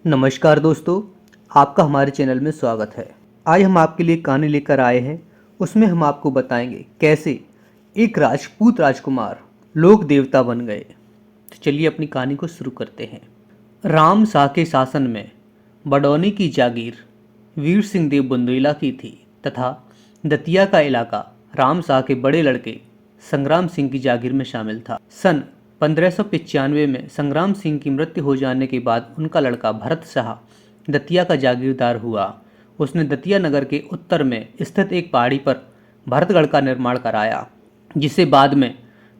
नमस्कार दोस्तों, आपका हमारे चैनल में स्वागत है। आज हम आपके लिए कहानी लेकर आए हैं। उसमें हम आपको बताएंगे कैसे एक राजपूत राजकुमार लोक देवता बन गए। तो चलिए अपनी कहानी को शुरू करते हैं। राम शाह के शासन में बडौनी की जागीर वीर सिंह देव बुंदेला की थी तथा दतिया का इलाका राम शाह के बड़े लड़के संग्राम सिंह की जागीर में शामिल था। सन 1595 में संग्राम सिंह की मृत्यु हो जाने के बाद उनका लड़का भरत शाह दतिया का जागीरदार हुआ। उसने दतिया नगर के उत्तर में स्थित एक पहाड़ी पर भरतगढ़ का निर्माण कराया, जिसे बाद में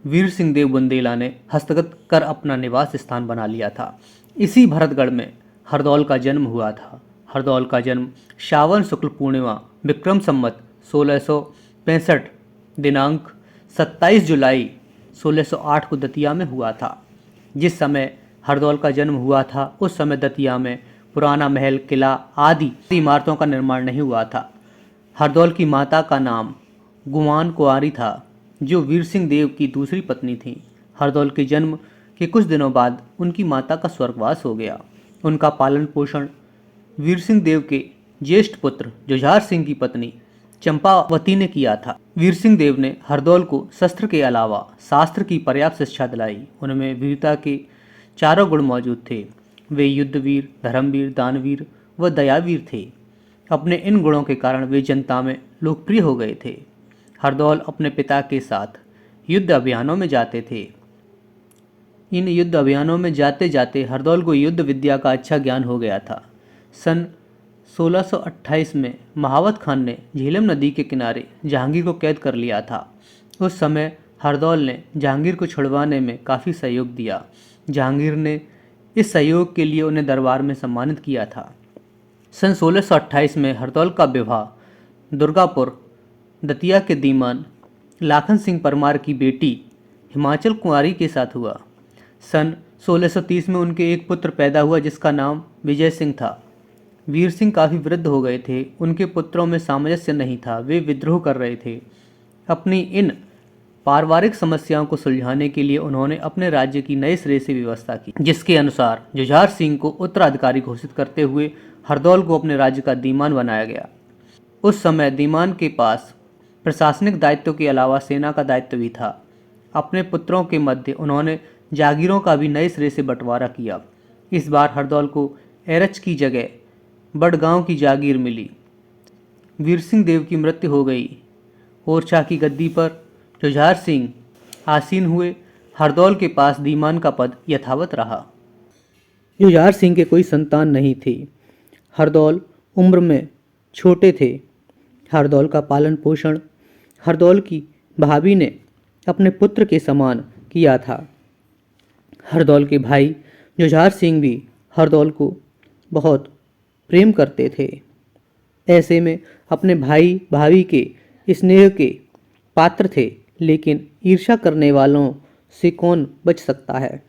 वीर सिंह देव बुंदेला ने हस्तगत कर अपना निवास स्थान बना लिया था। इसी भरतगढ़ में हरदौल का जन्म हुआ था। हरदौल का जन्म श्रावण शुक्ल पूर्णिमा विक्रम संवत 1665 दिनांक 27 जुलाई 1608 को दतिया में हुआ था। जिस समय हरदौल का जन्म हुआ था उस समय दतिया में पुराना महल, किला आदि इमारतों का निर्माण नहीं हुआ था। हरदौल की माता का नाम गुमान कुंवारी था, जो वीर सिंह देव की दूसरी पत्नी थी। हरदौल के जन्म के कुछ दिनों बाद उनकी माता का स्वर्गवास हो गया। उनका पालन पोषण वीर सिंह देव के ज्येष्ठ पुत्र जुझार सिंह की पत्नी चंपावती ने किया था। वीर सिंह देव ने हरदौल को शस्त्र के अलावा शास्त्र की पर्याप्त शिक्षा दिलाई। उनमें वीरता के चारों गुण मौजूद थे। वे युद्धवीर, धर्मवीर, दानवीर व दयावीर थे। अपने इन गुणों के कारण वे जनता में लोकप्रिय हो गए थे। हरदौल अपने पिता के साथ युद्ध अभियानों में जाते थे। इन युद्ध अभियानों में जाते जाते हरदौल को युद्ध विद्या का अच्छा ज्ञान हो गया था। सन 1628 में महावत खान ने झेलम नदी के किनारे जहांगीर को कैद कर लिया था। उस समय हरदौल ने जहांगीर को छुड़वाने में काफ़ी सहयोग दिया। जहांगीर ने इस सहयोग के लिए उन्हें दरबार में सम्मानित किया था। सन 1628 में हरदौल का विवाह दुर्गापुर दतिया के दीवान लाखन सिंह परमार की बेटी हिमाचल कुंवारी के साथ हुआ। सन 1630 में उनके एक पुत्र पैदा हुआ जिसका नाम विजय सिंह था। वीर सिंह काफ़ी वृद्ध हो गए थे। उनके पुत्रों में सामंजस्य नहीं था, वे विद्रोह कर रहे थे। अपनी इन पारिवारिक समस्याओं को सुलझाने के लिए उन्होंने अपने राज्य की नए सिरे से व्यवस्था की, जिसके अनुसार जुझार सिंह को उत्तराधिकारी घोषित करते हुए हरदौल को अपने राज्य का दीवान बनाया गया। उस समय दीवान के पास प्रशासनिक दायित्व के अलावा सेना का दायित्व भी था। अपने पुत्रों के मध्य उन्होंने जागीरों का भी नए सिरे से बंटवारा किया। इस बार हरदौल को एरच की जगह बड़गांव की जागीर मिली। वीर सिंह देव की मृत्यु हो गई। ओरछा की गद्दी पर जुझार सिंह आसीन हुए। हरदौल के पास दीवान का पद यथावत रहा। जुझार सिंह के कोई संतान नहीं थी। हरदौल उम्र में छोटे थे। हरदौल का पालन पोषण हरदौल की भाभी ने अपने पुत्र के समान किया था। हरदौल के भाई जुझार सिंह भी हरदौल को बहुत प्रेम करते थे। ऐसे में अपने भाई भाभी के स्नेह के पात्र थे, लेकिन ईर्ष्या करने वालों से कौन बच सकता है।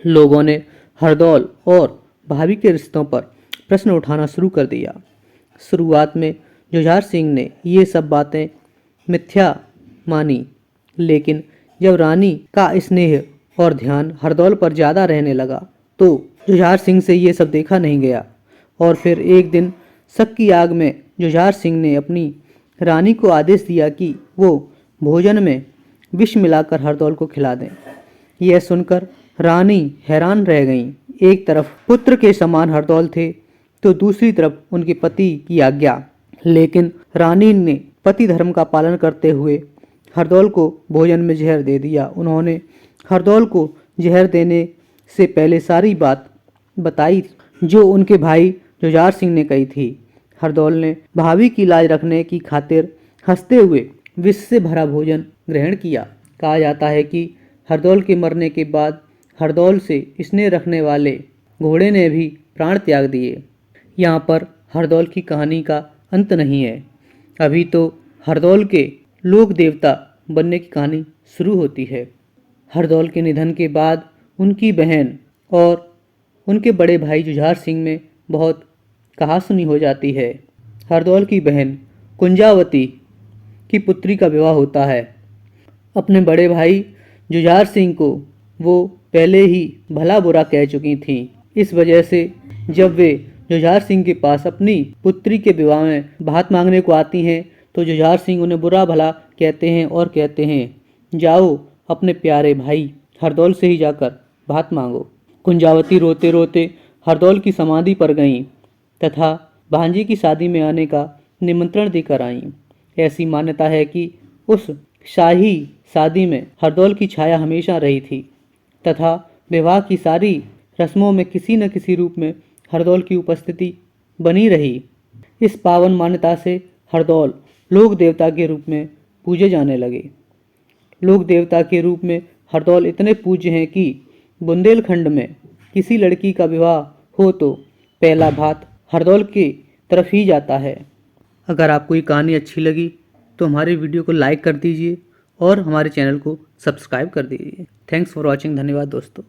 लोगों ने हरदौल और भाभी के रिश्तों पर प्रश्न उठाना शुरू कर दिया। शुरुआत में जुझार सिंह ने ये सब बातें मिथ्या मानी, लेकिन जब रानी का स्नेह और ध्यान हरदौल पर ज़्यादा रहने लगा तो जुझार सिंह से ये सब देखा नहीं गया। और फिर एक दिन शक की आग में जुझार सिंह ने अपनी रानी को आदेश दिया कि वो भोजन में विष मिलाकर हरदौल को खिला दें। यह सुनकर रानी हैरान रह गईं। एक तरफ पुत्र के समान हरदौल थे तो दूसरी तरफ उनके पति की आज्ञा। लेकिन रानी ने पति धर्म का पालन करते हुए हरदौल को भोजन में जहर दे दिया। उन्होंने हरदौल को जहर देने से पहले सारी बात बताई जो उनके भाई जुझार सिंह ने कही थी। हरदौल ने भाभी की लाज रखने की खातिर हंसते हुए विष से भरा भोजन ग्रहण किया। कहा जाता है कि हरदौल के मरने के बाद हरदौल से स्नेह रखने वाले घोड़े ने भी प्राण त्याग दिए। यहाँ पर हरदौल की कहानी का अंत नहीं है। अभी तो हरदौल के लोक देवता बनने की कहानी शुरू होती है। हरदौल के निधन के बाद उनकी बहन और उनके बड़े भाई जुझार सिंह में बहुत कहासुनी हो जाती है। हरदौल की बहन कुंजावती की पुत्री का विवाह होता है। अपने बड़े भाई जुझार सिंह को वो पहले ही भला बुरा कह चुकी थीं। इस वजह से जब वे जुझार सिंह के पास अपनी पुत्री के विवाह में भात मांगने को आती हैं तो जुझार सिंह उन्हें बुरा भला कहते हैं और कहते हैं, जाओ अपने प्यारे भाई हरदौल से ही जाकर भात मांगो। कुंजावती रोते रोते हरदौल की समाधि पर गईं तथा भांजी की शादी में आने का निमंत्रण देकर आईं। ऐसी मान्यता है कि उस शाही शादी में हरदौल की छाया हमेशा रही थी तथा विवाह की सारी रस्मों में किसी न किसी रूप में हरदौल की उपस्थिति बनी रही। इस पावन मान्यता से हरदौल लोक देवता के रूप में पूजे जाने लगे। लोक देवता के रूप में हरदौल इतने पूज्य हैं कि बुंदेलखंड में किसी लड़की का विवाह हो तो पहला भात हरदौल की तरफ ही जाता है। अगर आपको ये कहानी अच्छी लगी तो हमारे वीडियो को लाइक कर दीजिए और हमारे चैनल को सब्सक्राइब कर दीजिए। Thanks for watching. धन्यवाद दोस्तों।